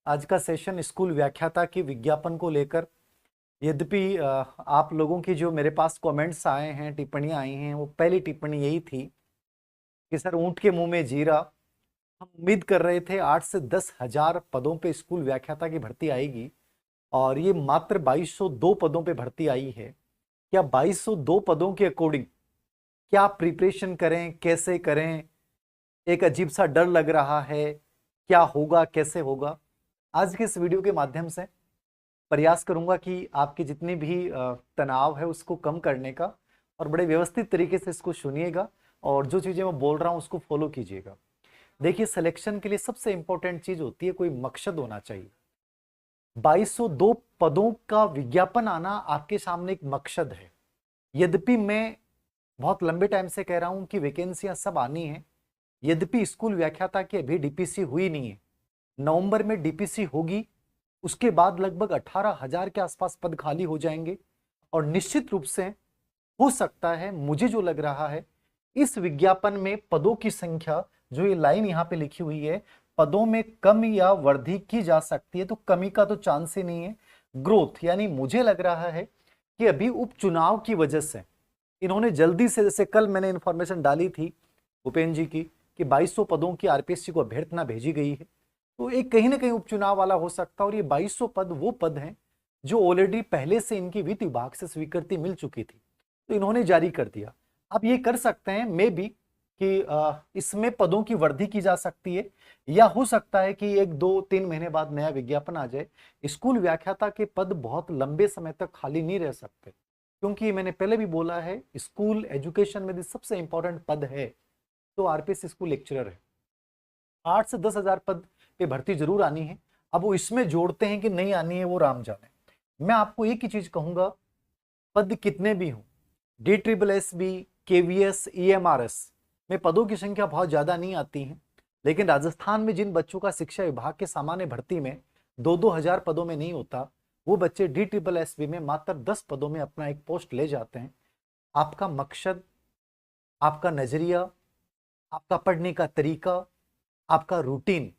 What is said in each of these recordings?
आज का session school व्याख्याता की विज्ञापन को लेकर। यद्यपि आप लोगों की जो मेरे पास कमेंट्स आए हैं, टिप्पणियां आई हैं, वो पहली टिप्पणी यही थी कि सर ऊंट के मुंह में जीरा। हम उम्मीद कर रहे थे 8 से 10 हजार पदों पे स्कूल व्याख्याता की भर्ती आएगी और ये मात्र 2202 पदों पे भर्ती आई है। क्या 2202 पदों के अकॉर्डिंग क्या प्रिपरेशन करें, कैसे करें? एक अजीब सा डर लग रहा है, क्या होगा, कैसे होगा? आज के इस वीडियो के माध्यम से प्रयास करूंगा कि आपकी जितनी भी तनाव है उसको कम करने का, और बड़े व्यवस्थित तरीके से इसको सुनिएगा और जो चीजें मैं बोल रहा हूं उसको फॉलो कीजिएगा। देखिए, सिलेक्शन के लिए सबसे इंपॉर्टेंट चीज होती है कोई मकसद होना चाहिए। 2202 पदों का विज्ञापन आना आपके सामने एक मकसद है। यद्यपि मैं बहुत लंबे टाइम से कह रहा हूं कि वैकेंसियां सब आनी है, यद्यपि स्कूल व्याख्याता की अभी डीपीसी हुई नहीं है। नवंबर में डीपीसी होगी, उसके बाद लगभग 18,000 के आसपास पद खाली हो जाएंगे। और निश्चित रूप से हो सकता है, मुझे जो लग रहा है, इस विज्ञापन में पदों की संख्या, जो ये लाइन यहाँ पे लिखी हुई है, पदों में कम या वृद्धि की जा सकती है, तो कमी का तो चांस ही नहीं है। ग्रोथ, यानी मुझे लग रहा है कि अभी उपचुनाव की वजह से इन्होंने जल्दी से, जैसे कल मैंने इंफॉर्मेशन डाली थी भूपेन्द्र जी की कि 2200 पदों की आरपीएससी को अभ्यर्थना भेजी गई है, तो एक कहीं ना कहीं उपचुनाव वाला हो सकता है। और ये 2200 पद वो पद हैं जो ऑलरेडी पहले से इनकी वित्त विभाग से स्वीकृति मिल चुकी थी, तो इन्होंने जारी कर दिया। अब ये कर सकते हैं मे बी कि इसमें पदों की वृद्धि की जा सकती है, या हो सकता है कि 1 2 3 महीने बाद नया विज्ञापन आ जाए। स्कूल व्याख्याता के पद बहुत लंबे समय तक खाली नहीं रह सकते, क्योंकि मैंने पहले भी बोला है, स्कूल एजुकेशन में सबसे इंपॉर्टेंट पद है तो आरपीएस स्कूल लेक्चरर है। 8 से 10 हजार पद पे भर्ती जरूर आनी है। अब वो इसमें जोड़ते हैं कि नहीं आनी है, वो राम जाने। मैं आपको एक ही चीज कहूंगा, पद कितने भी हों, DSSB, KVS, EMRS में पदों की संख्या बहुत ज्यादा नहीं आती है। लेकिन राजस्थान में जिन बच्चों का शिक्षा विभाग के सामान्य भर्ती में 2-2 हजार पदों में नहीं होता, वो बच्चे DSSB में मात्र 10 पदों में अपना एक पोस्ट ले जाते हैं। आपका मकसद, आपका नजरिया, आपका पढ़ने का तरीका, आपका रूटीन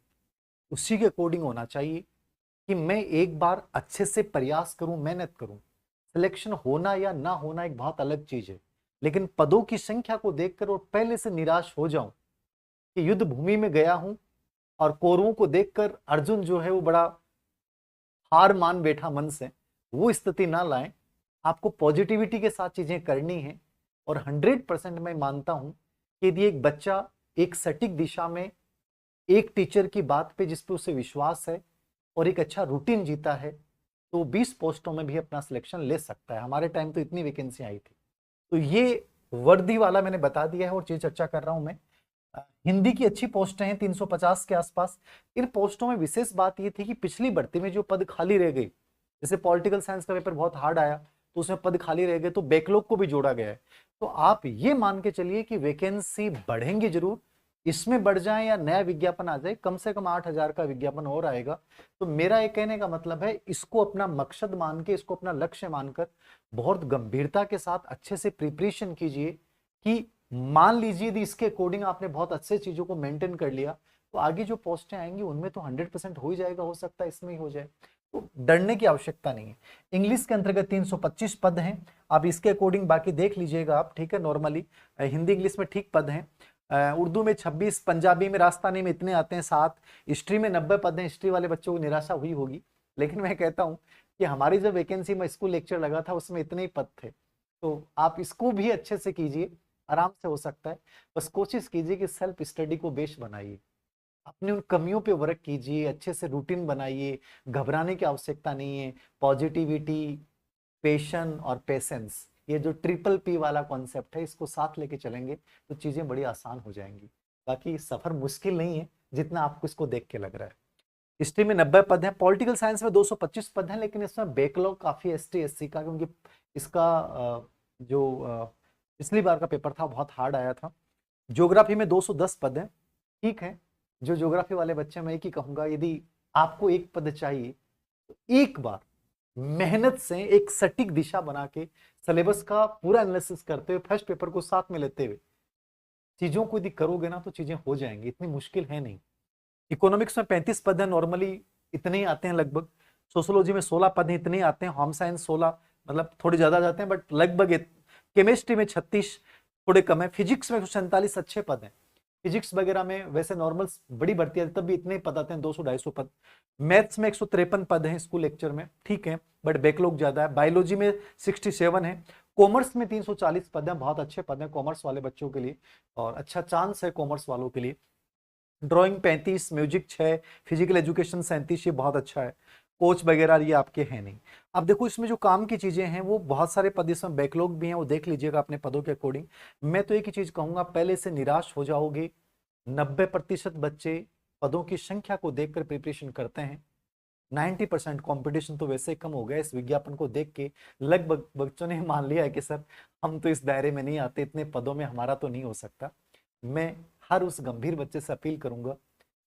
उसी के अकॉर्डिंग होना चाहिए कि मैं एक बार अच्छे से प्रयास करूं, मेहनत करूं। सिलेक्शन होना या ना होना एक बहुत अलग चीज है, लेकिन पदों की संख्या को देखकर और पहले से निराश हो जाऊं कि युद्ध भूमि में गया हूं और कौरवों को देखकर अर्जुन जो है वो बड़ा हार मान बैठा मन से, वो स्थिति ना लाएं। आपको पॉजिटिविटी के साथ चीजें करनी है। और 100% मैं मानता हूं कि यदि एक बच्चा एक सटीक दिशा में एक टीचर की बात पे जिस पे उसे विश्वास है और एक अच्छा रूटीन जीता है, तो 20 पोस्टों में भी अपना सिलेक्शन ले सकता है। हमारे टाइम तो इतनी वैकेंसी आई थी। तो ये वर्दी वाला मैंने बता दिया है और चीज चर्चा कर रहा हूं मैं। हिंदी की अच्छी पोस्टें हैं 350 के आसपास। इन पोस्टों में विशेष बात ये थी कि पिछली भर्ती में जो पद खाली रह गई, जैसे पॉलिटिकल साइंस का पेपर बहुत हार्ड आया तो उसमें पद खाली रह गए, तो बैकलॉग को भी जोड़ा गया है। तो आप ये मान के चलिए कि वैकेंसी बढ़ेंगी जरूर, इसमें बढ़ जाए या नया विज्ञापन आ जाए, कम से कम 8,000 का विज्ञापन और आएगा। तो मेरा ये कहने का मतलब है, इसको अपना मकसद मान के, इसको अपना लक्ष्य मानकर बहुत गंभीरता के साथ अच्छे से प्रिपरेशन कीजिए कि मान लीजिए यदि इसके अकॉर्डिंग आपने बहुत अच्छे चीजों को मेंटेन कर लिया, तो आगे जो पोस्टें आएंगी उनमें तो 100% हो ही जाएगा, हो सकता है इसमें ही हो जाए। तो डरने की आवश्यकता नहीं है। इंग्लिश के अंतर्गत 325 पद हैं। अब इसके अकॉर्डिंग बाकी देख लीजिएगा आप, ठीक है। नॉर्मली हिंदी इंग्लिश में ठीक पद हैं। उर्दू में 26, पंजाबी में, राजस्थानी में इतने आते हैं 7, हिस्ट्री में 90 पद हैं। हिस्ट्री वाले बच्चों को निराशा हुई होगी, लेकिन मैं कहता हूं कि हमारी जो वैकेंसी में स्कूल लेक्चर लगा था उसमें इतने ही पद थे। तो आप इसको भी अच्छे से कीजिए, आराम से हो सकता है। बस कोशिश कीजिए कि सेल्फ स्टडी को बेस बनाइए, अपनी उन कमियों पे वर्क कीजिए, अच्छे से रूटीन बनाइए। घबराने की आवश्यकता नहीं है। पॉजिटिविटी, पेशन और पेशेंस, ये जो ट्रिपल P वाला कॉन्सेप्ट है, इसको साथ लेके चलेंगे तो चीजें बड़ी आसान हो जाएंगी। बाकी सफर मुश्किल नहीं है जितना आपको इसको देख के लग रहा है। हिस्ट्री में 90 पद हैं, पॉलिटिकल साइंस में 225 पद हैं, लेकिन इसमें बैकलॉग काफी ST SC का, क्योंकि इसका जो पिछली बार का पेपर था बहुत हार्ड आया था। ज्योग्राफी में 210 पद हैं, ठीक है। जो ज्योग्राफी वाले बच्चे, मैं एक ही कहूंगा, यदि आपको एक पद चाहिए तो एक बार मेहनत से एक सटीक दिशा बना के सिलेबस का पूरा एनालिसिस करते हुए, फर्स्ट पेपर को साथ में लेते हुए चीजों को यदि करोगे ना तो चीजें हो जाएंगी, इतनी मुश्किल है नहीं। इकोनॉमिक्स में 35 पद है, नॉर्मली इतने ही आते हैं लगभग। सोशियोलॉजी में 16 पद हैं, इतने ही आते हैं। होम साइंस 16, मतलब थोड़े ज्यादा जाते हैं बट लगभग। केमिस्ट्री में 36, थोड़े कम है। फिजिक्स में 47 अच्छे पद हैं। फिजिक्स वगैरह में वैसे नॉर्मल बड़ी भर्ती है तब भी इतने ही पद आते हैं, 200-250 पद। मैथ्स में 153 पद हैं स्कूल लेक्चर में, ठीक है, बट बैकलॉग ज्यादा है। बायोलॉजी में 67 है। कॉमर्स में 340 पद हैं, बहुत अच्छे पद हैं कॉमर्स वाले बच्चों के लिए, और अच्छा चांस है कॉमर्स वालों के लिए। ड्राइंग 35, म्यूजिक 6, फिजिकल एजुकेशन 37, ये बहुत अच्छा है। कोच वगैरह ये आपके हैं नहीं। अब देखो इसमें जो काम की चीजें हैं वो बहुत सारे पद, इसमें बैकलॉग भी हैं, वो देख लीजिएगा अपने पदों के अकॉर्डिंग। मैं तो एक ही चीज कहूंगा, पहले से निराश हो जाओगे। 90% बच्चे पदों की संख्या को देखकर प्रिपरेशन करते हैं। 90% कंपटीशन तो वैसे ही कम हो गया इस विज्ञापन को देख के। लगभग बच्चों ने मान लिया है कि सर हम तो इस दायरे में नहीं आते, इतने पदों में हमारा तो नहीं हो सकता। मैं हर उस गंभीर बच्चे से अपील करूंगा,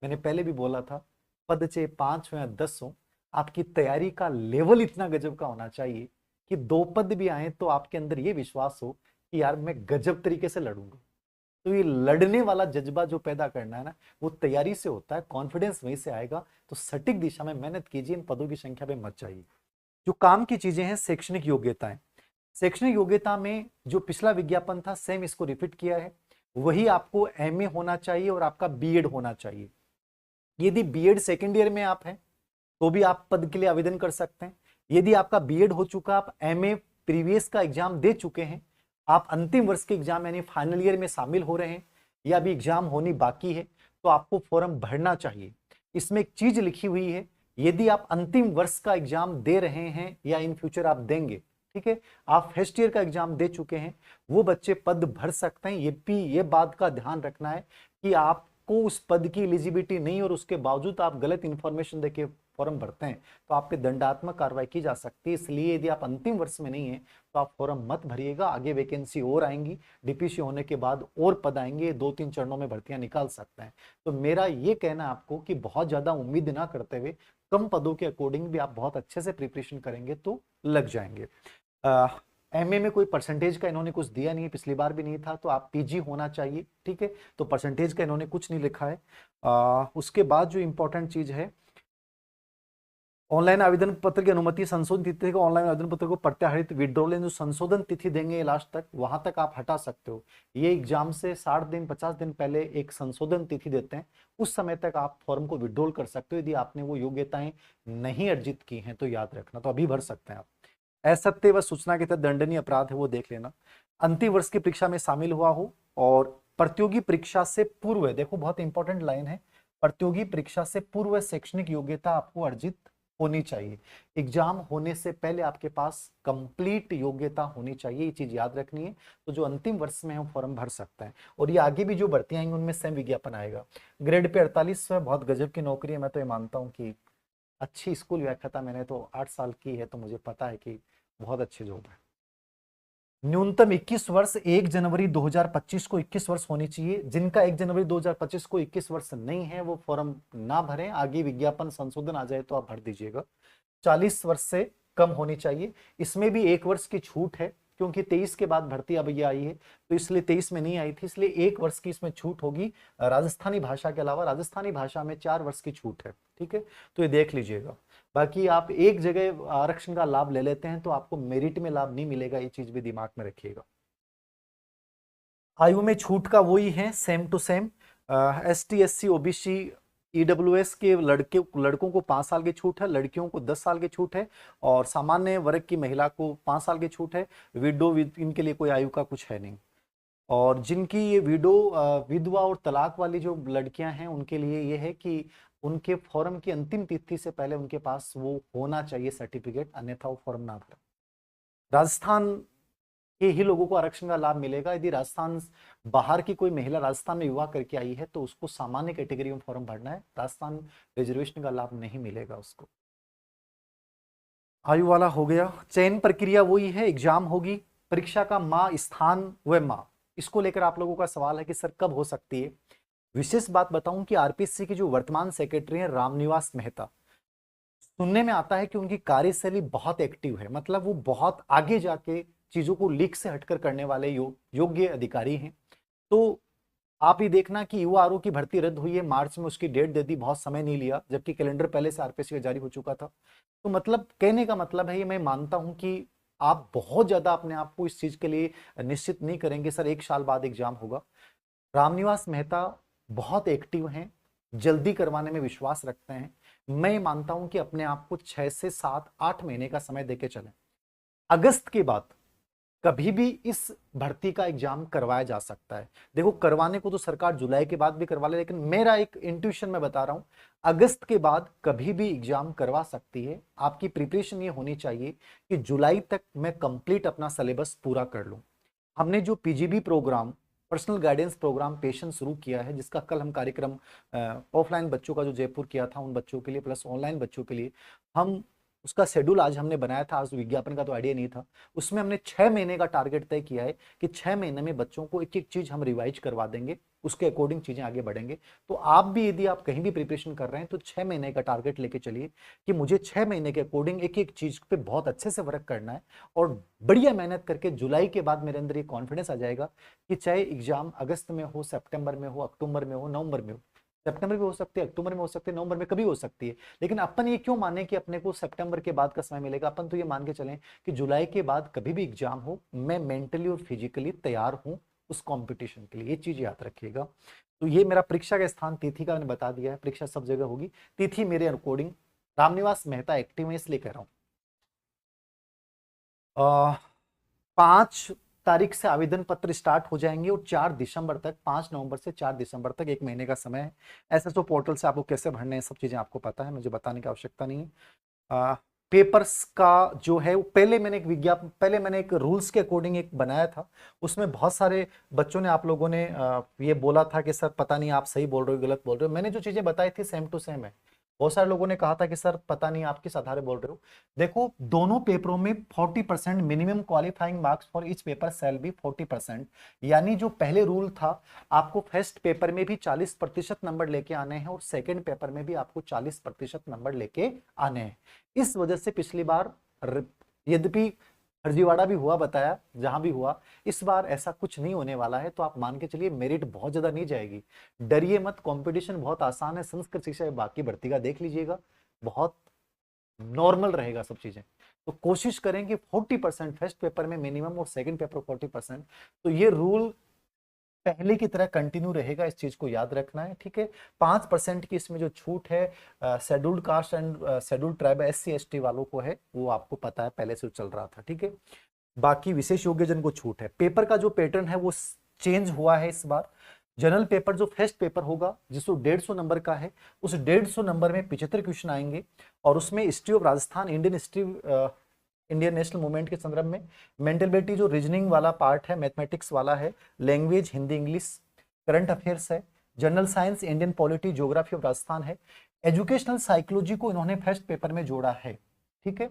मैंने पहले भी बोला था, पद चाहे 5 हो या 10 हो, आपकी तैयारी का लेवल इतना गजब का होना चाहिए कि 2 पद भी आए तो आपके अंदर ये विश्वास हो कि यार मैं गजब तरीके से लड़ूंगा। तो ये लड़ने वाला जज्बा जो पैदा करना है ना, वो तैयारी से होता है, कॉन्फिडेंस वहीं से आएगा। तो सटीक दिशा में मेहनत कीजिए, इन पदों की संख्या पे मत जाइए। जो काम की चीजें हैं, शैक्षणिक योग्यताएं। शैक्षणिक योग्यता में जो पिछला विज्ञापन था सेम इसको रिपीट किया है। वही आपको एमए होना चाहिए और आपका बीएड होना चाहिए। यदि बीएड सेकेंड ईयर में आप हैं तो भी आप पद के लिए आवेदन कर सकते हैं। यदि आपका बीएड हो चुका, आप एमए प्रीवियस का एग्जाम दे चुके हैं, आप अंतिम वर्ष के एग्जाम यानी फाइनल ईयर में शामिल हो रहे हैं या अभी एग्जाम होनी बाकी है, तो आपको फॉर्म भरना चाहिए। इसमें एक चीज लिखी हुई है, यदि आप अंतिम वर्ष का एग्जाम दे रहे हैं या इन फ्यूचर आप देंगे, ठीक है, आप फर्स्ट ईयर का एग्जाम दे चुके हैं, वो बच्चे पद भर सकते हैं। ये बात का ध्यान रखना है कि आपको उस पद की एलिजिबिलिटी नहीं और उसके बावजूद आप गलत इंफॉर्मेशन देके फॉर्म भरते हैं तो आप पे दंडात्मक कार्रवाई की जा सकती है। इसलिए यदि आप अंतिम वर्ष में नहीं है तो आप फॉर्म मत भरिएगा। आगे वैकेंसी और आएंगी, डीपीसी होने के बाद और पद आएंगे, 2-3 चरणों में भर्तियां निकाल सकते हैं। तो मेरा ये कहना आपको कि बहुत ज्यादा उम्मीद ना करते हुए कम पदों के अकॉर्डिंग भी आप बहुत अच्छे से प्रिपरेशन करेंगे तो लग जाएंगे। एमए में कोई परसेंटेज का इन्होंने कुछ दिया नहीं है, पिछली बार भी नहीं था, तो आप पीजी होना चाहिए, ठीक है, तो परसेंटेज का इन्होंने कुछ नहीं लिखा है। उसके बाद जो इंपॉर्टेंट चीज है, ऑनलाइन आवेदन पत्र की अनुमति, संशोधन तिथि को, ऑनलाइन आवेदन पत्र को प्रत्याहरित विड्रॉल जो संशोधन तिथि देंगे लास्ट तक, वहां तक आप हटा सकते हो। ये एग्जाम से 60 दिन 50 दिन पहले एक संशोधन तिथि देते हैं, उस समय तक आप फॉर्म को विड्रॉल कर सकते हो। यदि आपने वो योग्यताएं नहीं अर्जित की हैं तो याद रखना, तो अभी भर सकते हैं आप। असत्य व सूचना के तहत दंडनीय अपराध है, वो देख लेना। अंतिम वर्ष की परीक्षा में शामिल हुआ हो और प्रतियोगी परीक्षा से पूर्व, देखो बहुत इंपॉर्टेंट लाइन है, प्रतियोगी परीक्षा से पूर्व शैक्षणिक योग्यता आपको अर्जित होनी चाहिए। एग्जाम होने से पहले आपके पास कंप्लीट योग्यता होनी चाहिए, ये चीज याद रखनी है। तो जो अंतिम वर्ष में है वो फॉर्म भर सकता है, और ये आगे भी जो भर्तियां आएंगी उनमें सेम विज्ञापन आएगा। ग्रेड पे 48 बहुत गजब की नौकरी है। मैं तो ये मानता हूँ कि अच्छी स्कूल व्याख्याता, मैंने तो 8 साल की है तो मुझे पता है कि बहुत अच्छी जॉब है। न्यूनतम 21 वर्ष, 1 जनवरी 2025 को 21 वर्ष होनी चाहिए। जिनका 1 जनवरी 2025 को 21 वर्ष नहीं है वो फॉर्म ना भरें, आगे विज्ञापन संशोधन आ जाए तो आप भर दीजिएगा। 40 वर्ष से कम होनी चाहिए। इसमें भी 1 वर्ष की छूट है, क्योंकि 23 के बाद भर्ती अब ये आई है, तो इसलिए 23 में नहीं आई थी, इसलिए 1 वर्ष की इसमें छूट होगी। राजस्थानी भाषा के अलावा राजस्थानी भाषा में 4 वर्ष की छूट है, ठीक है, तो ये देख लीजिएगा। बाकी आप एक जगह आरक्षण का लाभ ले लेते हैं तो आपको मेरिट में लाभ नहीं मिलेगा, ये चीज भी दिमाग में रखिएगा। आयु में छूट का वही है, same to same. ST SC OBC EWS के लड़कों को 5 साल की छूट है, लड़कियों को 10 साल की छूट है, और सामान्य वर्ग की महिला को 5 साल की छूट है। विडो इनके लिए कोई आयु का कुछ है नहीं। और जिनकी ये विधवा और तलाक वाली जो लड़कियां हैं उनके लिए ये है कि उनके फॉर्म की अंतिम तिथि से पहले उनके पास वो होना चाहिए सर्टिफिकेट, अन्यथा वो फॉर्म ना भरें। राजस्थान के ही लोगों को आरक्षण का लाभ मिलेगा। यदि राजस्थान बाहर की कोई महिला राजस्थान में विवाह करके आई है तो उसको सामान्य कैटेगरी में फॉर्म भरना है, राजस्थान रिजर्वेशन का लाभ नहीं मिलेगा उसको। आयु वाला हो गया। चयन प्रक्रिया वही है, एग्जाम होगी, परीक्षा का माह, स्थान व माह, इसको लेकर आप लोगों का सवाल है कि सर कब हो सकती है। विशेष बात बताऊं कि आरपीएससी के जो वर्तमान सेक्रेटरी हैं रामनिवास मेहता, सुनने में आता है कि उनकी कार्यशैली बहुत एक्टिव है, मतलब वो बहुत आगे जाके चीजों को लीक से हटकर करने वाले योग्य अधिकारी हैं। तो आप ही देखना कि युवा आरओ की भर्ती रद्द हुई है, मार्च में उसकी डेट दे दी, बहुत समय नहीं लिया, जबकि कैलेंडर पहले से आरपीएससी का जारी हो चुका था। तो मतलब कहने का मतलब है, ये मैं मानता हूं कि आप बहुत ज्यादा अपने आप को इस चीज के लिए निश्चित नहीं करेंगे सर 1 साल बाद एग्जाम होगा। रामनिवास मेहता बहुत एक्टिव हैं, जल्दी करवाने में विश्वास रखते हैं। मैं मानता हूं कि अपने आप को 6 से 7 8 महीने का समय देके चलें। अगस्त के बाद कभी भी इस भर्ती का एग्जाम करवाया जा सकता है। देखो करवाने को तो सरकार जुलाई के बाद भी करवा ले, लेकिन मेरा एक इंट्यूशन मैं बता रहा हूं, अगस्त के बाद कभी भी एग्जाम करवा सकती है। आपकी प्रिपरेशन ये होनी चाहिए कि जुलाई तक मैं कंप्लीट अपना सिलेबस पूरा कर लूं। हमने जो PGB program, personal guidance program patient शुरू किया है, जिसका कल हम कार्यक्रम ऑफलाइन बच्चों का जो जयपुर किया था उन बच्चों के लिए प्लस ऑनलाइन बच्चों के लिए, हम उसका शेड्यूल आज हमने बनाया था। आज विज्ञापन का तो आइडिया नहीं था। उसमें हमने 6 महीने का टारगेट तय किया है कि 6 महीने में बच्चों को एक एक चीज हम रिवाइज करवा देंगे, उसके अकॉर्डिंग चीजें आगे बढ़ेंगे। तो आप भी यदि आप कहीं भी प्रिपरेशन कर रहे हैं तो 6 महीने का टारगेट लेके चलिए कि मुझे 6 महीने के अकॉर्डिंग एक एक चीज पे बहुत अच्छे से वर्क करना है, और बढ़िया मेहनत करके जुलाई के बाद मेरे अंदर ये कॉन्फिडेंस आ जाएगा कि चाहे एग्जाम अगस्त में हो, सितंबर में हो, अक्टूबर में हो, नवंबर में हो। सितंबर में हो सकती है, अक्टूबर में हो सकती है, नवंबर में कभी हो सकती है। लेकिन अपन ये क्यों माने कि अपने को सितंबर के बाद का समय मिलेगा? अपन तो ये मान के चलें कि जुलाई के बाद कभी भी एग्जाम हो, मैं मेंटली और फिजिकली तैयार हूं उस कंपटीशन के लिए। ये चीज याद रखिएगा। तो ये मेरा परीक्षा का स्थान तिथि का मैंने बता दिया है, परीक्षा सब जगह होगी, तिथि मेरे अकॉर्डिंग रामनिवास मेहता एक्टिव है, इसलिए कह रहा हूं। 5 तारीख से आवेदन पत्र स्टार्ट हो जाएंगे और 4 दिसंबर तक, 5 नवंबर से 4 दिसंबर तक 1 महीने का समय है। एसएसओ पोर्टल से आपको कैसे भरने हैं सब चीजें आपको पता है, मुझे बताने की आवश्यकता नहीं है। पेपर्स का जो है वो पहले मैंने एक रूल्स के अकॉर्डिंग एक बनाया था। उसमें बहुत सारे बच्चों ने, आप लोगों ने ये बोला था कि सर पता नहीं आप सही बोल रहे हो गलत बोल रहे हो। मैंने जो चीजें बताई थी सेम टू सेम है। बहुत सारे लोगों ने कहा था कि सर पता नहीं आप किस आधार बोल रहे हो। देखो दोनों पेपरों में 40% minimum qualifying marks for each paper shall be 40%। यानी जो पहले रूल था, आपको फर्स्ट पेपर में भी 40% नंबर लेके आने हैं और सेकंड पेपर में भी आपको 40% नंबर लेके आने हैं। इस वजह से पिछली बार यद्यपि फर्जीवाड़ा भी हुआ, बताया जहां भी हुआ, इस बार ऐसा कुछ नहीं होने वाला है। तो आप मान के चलिए मेरिट बहुत ज्यादा नहीं जाएगी। डरिए मत, कंपटीशन बहुत आसान है। संस्कृत शिक्षा बाकी भर्ती का देख लीजिएगा, बहुत नॉर्मल रहेगा सब चीजें। तो कोशिश करेंगे 40% फर्स्ट पेपर में मिनिमम और सेकंड पेपर 40%। तो ये रूल पहले की तरह कंटिन्यू रहेगा, इस चीज को याद रखना है, ठीक है। 5% की इसमें जो छूट है scheduled caste and scheduled tribe SC ST वालों को है, वो आपको पता है पहले से चल रहा था, ठीक है। बाकी विशेष योग्यजन को छूट है। पेपर का जो पैटर्न है वो चेंज हुआ है इस बार। जनरल पेपर जो फर्स्ट पेपर होगा जिसको 150 नंबर का है, उस 150 नंबर में 75 क्वेश्चन आएंगे, और उसमें history of Rajasthan, Indian history, Indian national movement के संदर्भ में, मेंटलिटी जो रीजनिंग वाला पार्ट है, मैथमेटिक्स वाला है, language Hindi English, current affairs है, general science, Indian polity, geography of Rajasthan है, एजुकेशनल साइकोलॉजी को इन्होंने फर्स्ट पेपर में जोड़ा है, ठीक है।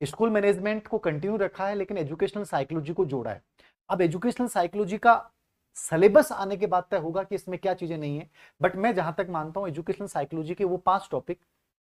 स्कूल मैनेजमेंट को कंटिन्यू रखा है लेकिन एजुकेशनल साइकोलॉजी को जोड़ा है। अब एजुकेशनल साइकोलॉजी का सिलेबस आने के बाद तय होगा कि इसमें क्या चीजें नहीं है, बट मैं जहां तक मानता हूं एजुकेशनल साइकोलॉजी के वो 5 टॉपिक,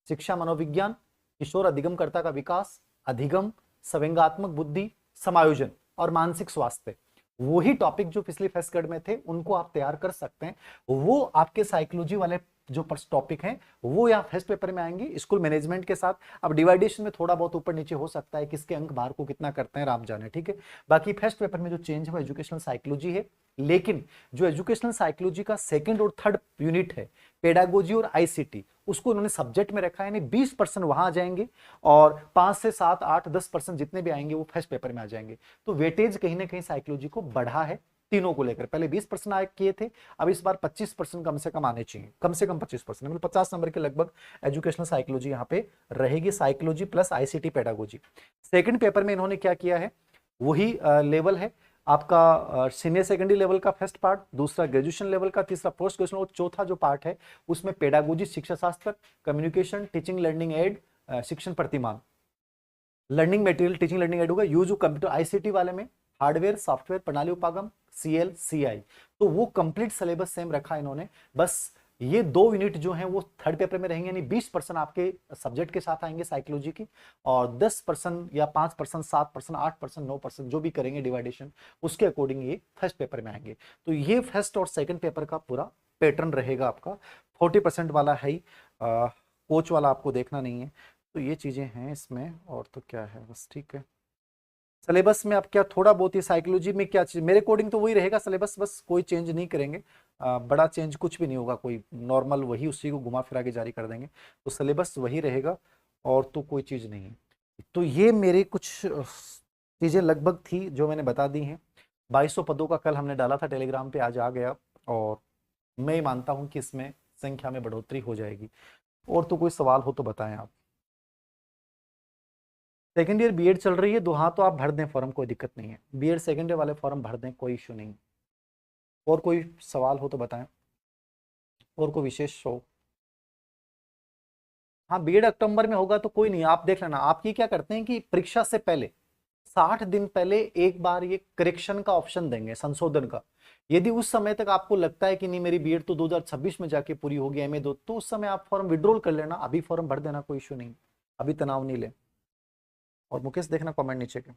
शिक्षा मनोविज्ञान, किशोर अधिगमकर्ता का विकास, अधिगम, संवेगात्मक बुद्धि, समायोजन और मानसिक स्वास्थ्य, वही टॉपिक जो पिछले फर्स्ट गढ़ में थे उनको आप तैयार कर सकते हैं। वो आपके साइकोलॉजी वाले जो टॉपिक हैं वो यहाँ फर्स्ट पेपर में आएंगे स्कूल मैनेजमेंट के साथ। अब डिवाइडेशन में थोड़ा बहुत ऊपर नीचे हो सकता है, किसके अंक बाहर को कितना करते हैं राम जाने, ठीक है। बाकी फर्स्ट पेपर में जो चेंज है वो एजुकेशनल साइकोलॉजी है। लेकिन जो एजुकेशनल साइकोलॉजी का सेकंड और थर्ड यूनिट है, पेडागोजी और आईसीटी, उसको उन्होंने सब्जेक्ट में रखा है, यानी 20% वहां आ जाएंगे और 5 से 7 8 10% जितने भी आएंगे वो फर्स्ट पेपर में आ जाएंगे। तो वेटेज कहीं ना कहीं साइकोलॉजी को बढ़ा है तीनों को लेकर। पहले 20% आए किए थे, अब इस बार 25% कम से कम आने चाहिए, कम से कम 25%, मतलब 50 नंबर के लगभग एजुकेशनल साइकोलॉजी यहाँ पे रहेगी, psychology plus ICT pedagogy. Second paper में इन्होंने क्या किया है, वही लेवल है आपका सीनियर सेकेंडरी लेवल का फर्स्ट पार्ट, दूसरा ग्रेजुएशन लेवल का, तीसरा पोस्ट ग्रेजुएशन और चौथा जो पार्ट है उसमें पेडागोजी शिक्षा शास्त्र, कम्युनिकेशन, टीचिंग लर्निंग एड, शिक्षण प्रतिमान, learning material, teaching learning aid होगा, यूज ऑफ कंप्यूटर, आईसीटी वाले में हार्डवेयर सॉफ्टवेयर प्रणाली उपागम, CL CI। तो वो कंप्लीट सिलेबस सेम रखा इन्होंने, बस ये 2 यूनिट जो हैं वो थर्ड पेपर में रहेंगे, यानी 20% आपके सब्जेक्ट के साथ आएंगे साइकोलॉजी की, और 10% या 5%, 7%, 8%, 9% जो भी करेंगे डिवाइडेशन, उसके अकॉर्डिंग ये फर्स्ट पेपर में आएंगे। तो ये फर्स्ट और सेकंड पेपर का पूरा पैटर्न रहेगा आपका। 40% वाला है ही, कोच वाला आपको देखना नहीं है। तो ये चीजें हैं इसमें, और तो क्या है, बस ठीक है। सिलेबस में अब क्या थोड़ा बहुत ही साइकोलॉजी में क्या चीज, मेरे अकॉर्डिंग तो वही रहेगा सिलेबस, बस कोई चेंज नहीं करेंगे। बड़ा चेंज कुछ भी नहीं होगा, कोई नॉर्मल वही उसी को घुमा फिरा के जारी कर देंगे, तो सिलेबस वही रहेगा, और तो कोई चीज नहीं है। तो ये मेरे कुछ चीजें लगभग थी जो मैंने बता दी हैं। 2200 पदों का कल हमने डाला था टेलीग्राम पे, आज आ गया, और मैं मानता हूं कि इसमें संख्या में बढ़ोतरी हो जाएगी। और तो कोई सवाल हो तो बताएं आप। सेकेंड ईयर बीएड चल रही है, दो हाँ, तो आप भर दें फॉर्म, कोई दिक्कत नहीं है, बीएड सेकेंड ईयर वाले फॉर्म भर दें, कोई इशू नहीं। और कोई सवाल हो तो बताएं, और कोई विशेष हो। हाँ, बीएड अक्टूबर में होगा तो कोई नहीं, आप देख लेना। आप ये क्या करते हैं कि परीक्षा से पहले 60 दिन पहले एक बार ये करेक्शन का ऑप्शन देंगे, संशोधन का। यदि उस समय तक आपको लगता है कि नहीं मेरी बीएड तो 2026 में जाके पूरी होगी, एमए दो, तो उस समय आप फॉर्म विड्रॉल कर लेना, अभी फॉर्म भर देना, कोई इशू नहीं, अभी तनाव नहीं ले। और मुकेश देखना कमेंट नीचे के।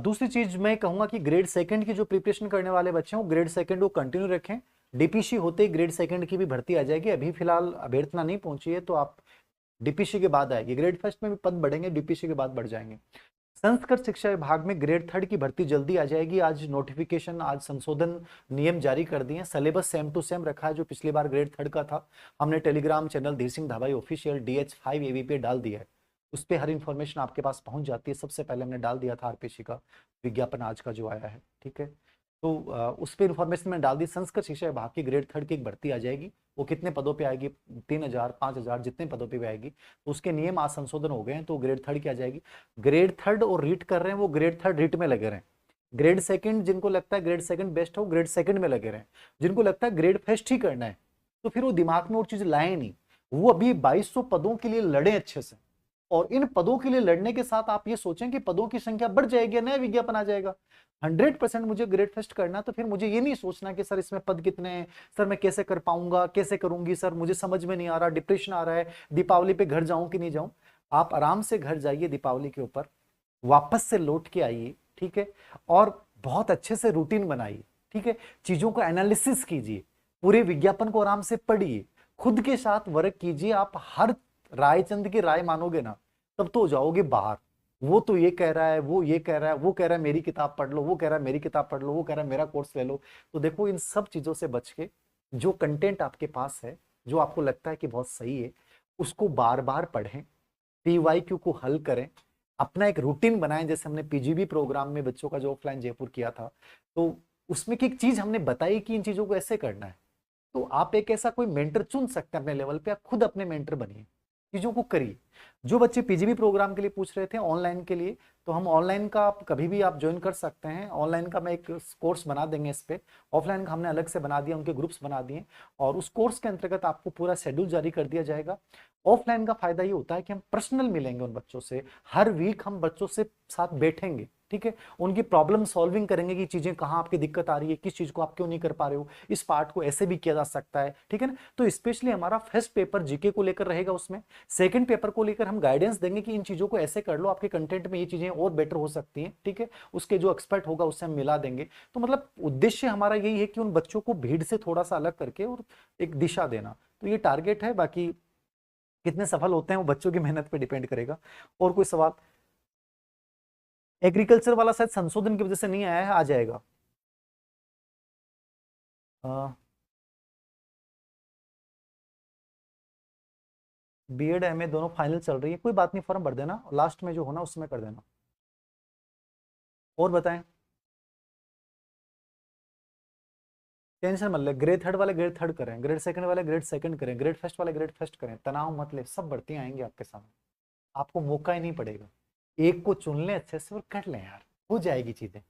दूसरी चीज मैं कहूंगा कि ग्रेड सेकंड की जो प्रिपरेशन करने वाले बच्चे हैं वो ग्रेड सेकंड को कंटिन्यू रखें। डीपीसी होते ही ग्रेड सेकंड की भी भर्ती आ जाएगी, अभी फिलहाल अभ्यर्थना नहीं पहुंची है, तो आप डीपीसी के बाद आएगी। ग्रेड फर्स्ट में भी पद बढ़ेंगे, डीपीसी के बाद बढ़ जाएंगे। संस्कृत शिक्षा विभाग में ग्रेड थर्ड की भर्ती जल्दी आ जाएगी। आज नोटिफिकेशन, आज संशोधन नियम जारी कर दिए हैं। सिलेबस सेम टू सेम रखा है जो पिछली बार ग्रेड थर्ड का था। हमने टेलीग्राम चैनल धीर Singh Dhabai official DH5 AVP डाल दिया है, उस पर हर इंफॉर्मेशन आपके पास पहुंच जाती है। सबसे पहले हमने डाल दिया था आरपीसी का विज्ञापन आज का जो आया है, ठीक है। तो उस पर इंफॉर्मेशन मैंने डाल दी। संस्कृत शिक्षा विभाग की ग्रेड थर्ड की एक भर्ती आ जाएगी, वो कितने पदों पे आएगी, 3000, 5000, जितने पदों पे भी आएगी। तो उसके नियम आज संशोधन हो गए हैं, तो ग्रेड थर्ड की आ जाएगी। ग्रेड थर्ड और रीट कर रहे हैं वो ग्रेड थर्ड रीट में लगे रहे। ग्रेड सेकंड जिनको लगता है ग्रेड सेकंड बेस्ट हो, ग्रेड सेकंड में लगे रहे। जिनको लगता है ग्रेड फर्स्ट ही करना है, तो फिर वो दिमाग में और चीज लाए नहीं, वो अभी 2200 पदों के लिए लड़े अच्छे से। और इन पदों के लिए लड़ने के साथ आप ये सोचें कि पदों की संख्या बढ़ जाएगी, नया विज्ञापन आ जाएगा। 100% मुझे ग्रेड फर्स्ट करना, तो फिर मुझे ये नहीं सोचना कि सर इसमें पद कितने हैं, सर मैं कैसे कर पाऊंगा, कैसे करूंगी, सर मुझे समझ में नहीं आ रहा, डिप्रेशन आ रहा है, दीपावली पे घर जाऊं कि नहीं जाऊं। आप आराम से घर जाइए दीपावली के ऊपर, वापस से लौट के आइए, ठीक है, और बहुत अच्छे से रूटीन बनाइए, ठीक है। चीजों को एनालिसिस कीजिए, पूरे विज्ञापन को आराम से पढ़िए, खुद के साथ वर्क कीजिए। आप हर रायचंद की राय मानोगे ना, तब तो हो जाओगे बाहर। वो तो ये कह रहा है, वो ये कह रहा है, वो कह रहा है मेरी किताब पढ़ लो, वो कह रहा है मेरी किताब पढ़ लो, वो कह रहा है मेरा कोर्स ले लो। तो देखो, इन सब चीजों से बच के जो कंटेंट आपके पास है, जो आपको लगता है कि बहुत सही है, उसको बार बार पढ़ें, PYQ को हल करें, अपना एक रूटीन बनाएं। जैसे हमने PGB प्रोग्राम में बच्चों का जो ऑफलाइन जयपुर किया था, तो उसमें की एक चीज हमने बताई कि इन चीजों को ऐसे करना है। तो आप एक ऐसा कोई मेंटर चुन सकते हैं अपने लेवल पे, आप खुद अपने मेंटर बनिए, चीजों को करिए। जो बच्चे PGB प्रोग्राम के लिए पूछ रहे थे ऑनलाइन के लिए, तो हम ऑनलाइन का आप कभी भी आप ज्वाइन कर सकते हैं। ऑनलाइन का मैं एक कोर्स बना देंगे इस पे, ऑफलाइन का हमने अलग से बना दिया, उनके ग्रुप्स बना दिए, और उस कोर्स के अंतर्गत आपको पूरा शेड्यूल जारी कर दिया जाएगा। ऑफलाइन का फायदा ये होता है कि हम पर्सनल मिलेंगे उन बच्चों से, हर वीक हम बच्चों से साथ बैठेंगे, ठीक है, उनकी प्रॉब्लम सॉल्विंग करेंगे कि चीजें कहाँ आपकी दिक्कत आ रही है, किस चीज को आप क्यों नहीं कर पा रहे हो, इस पार्ट को ऐसे भी किया जा सकता है, ठीक है ना। तो स्पेशली हमारा फर्स्ट पेपर जीके को लेकर रहेगा, उसमें सेकंड पेपर को लेकर हम गाइडेंस देंगे कि इन चीजों को ऐसे कर लो, आपके कंटेंट में ये चीजें और बेटर हो सकती हैं, ठीक है। उसके जो एक्सपर्ट होगा उससे हम मिला देंगे। तो मतलब उद्देश्य हमारा यही है कि उन बच्चों को भीड़ से थोड़ा सा अलग करके और एक दिशा देना, तो ये टारगेट है। बाकी कितने सफल होते हैं वो बच्चों की मेहनत पे डिपेंड करेगा। और कोई सवाल। एग्रीकल्चर वाला शायद संशोधन की वजह से नहीं आया है, आ जाएगा। बीएड एमए दोनों फाइनल चल रही है, कोई बात नहीं, फॉर्म भर देना, लास्ट में जो होना उसमें कर देना। और बताएं। टेंशन मत ले, ग्रेड थर्ड वाले ग्रेड थर्ड करें, ग्रेड सेकंड वाले ग्रेड सेकंड करें, ग्रेड फर्स्ट वाले ग्रेड फर्स्ट करें, तनाव मत ले, सब भर्तियां आएंगी आपके सामने, आपको मौका ही नहीं पड़ेगा। एक को चुन ले अच्छे से और कर ले यार, हो जाएगी चीजें।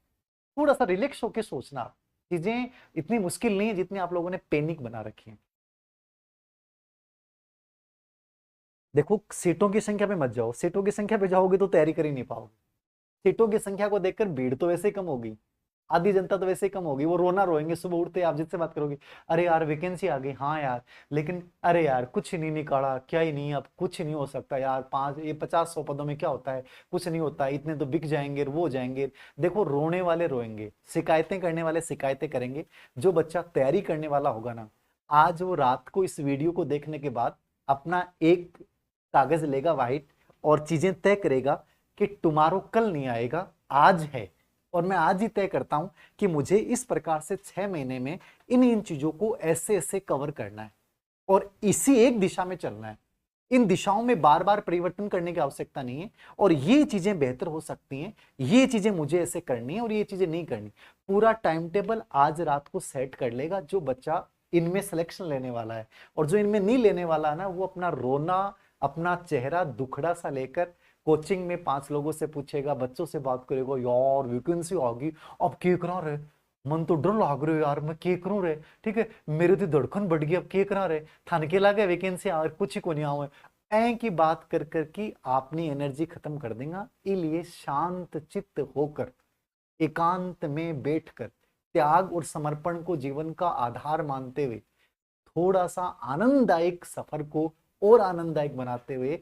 थोड़ा सा रिलैक्स होके सोचना आप। चीजें इतनी मुश्किल नहीं है जितनी आप लोगों ने पैनिक बना रखी है। देखो, सीटों की संख्या पे मत जाओ, सीटों की संख्या पे जाओगे तो तैयारी कर ही नहीं पाओगे। सीटों की संख्या को देखकर भीड़ तो वैसे ही कम होगी, आधी जनता तो वैसे ही कम होगी, वो रोना रोएंगे सुबह उठते ही। आप जिससे बात करोगे, अरे यार वैकेंसी आ गई, हाँ यार, लेकिन अरे यार कुछ नहीं निकाला, क्या ही नहीं, अब कुछ नहीं हो सकता यार, 50-100 पदों में क्या होता है, कुछ नहीं होता है, इतने तो बिक जाएंगे, वो हो जाएंगे। देखो, रोने वाले रोएंगे, शिकायतें करने वाले शिकायतें करेंगे। जो बच्चा तैयारी करने वाला होगा ना, आज वो रात को इस वीडियो को देखने के बाद अपना एक कागज लेगा वाइट, और चीजें तय करेगा कि टुमारो कल नहीं आएगा, आज है। और मैं आज ही तय करता हूं कि मुझे इस प्रकार से 6 महीने में इन इन चीजों को ऐसे ऐसे कवर करना है, और इसी एक दिशा में चलना है। इन दिशाओं में बार बार परिवर्तन करने की आवश्यकता नहीं है, और ये चीजें बेहतर हो सकती हैं, ये चीजें मुझे ऐसे करनी है और ये चीजें नहीं करनी। पूरा टाइम टेबल आज रात को सेट कर लेगा जो बच्चा इनमें सिलेक्शन लेने वाला है। और जो इनमें नहीं लेने वाला है ना, वो अपना रोना, अपना चेहरा दुखड़ा सा लेकर कोचिंग में 5 लोगों से पूछेगा, बच्चों से बात करेगा, यार वैकेंसी आ गई, अब के करा रहे, मन तो डर लाग रहे हो यार, मैं के करूं रे, ठीक है, मेरे तो धड़कन बढ़ गई, अब के करा रहे, थाने के लागे वैकेंसी और कुछ ही को नहीं आवे। ऐ की बात कर कर की अपनी एनर्जी खत्म कर देगा। इसलिए शांत चित्त होकर, एकांत में बैठकर, त्याग और समर्पण को जीवन का आधार मानते हुए, थोड़ा सा आनंददायक सफर को और आनंददायक बनाते हुए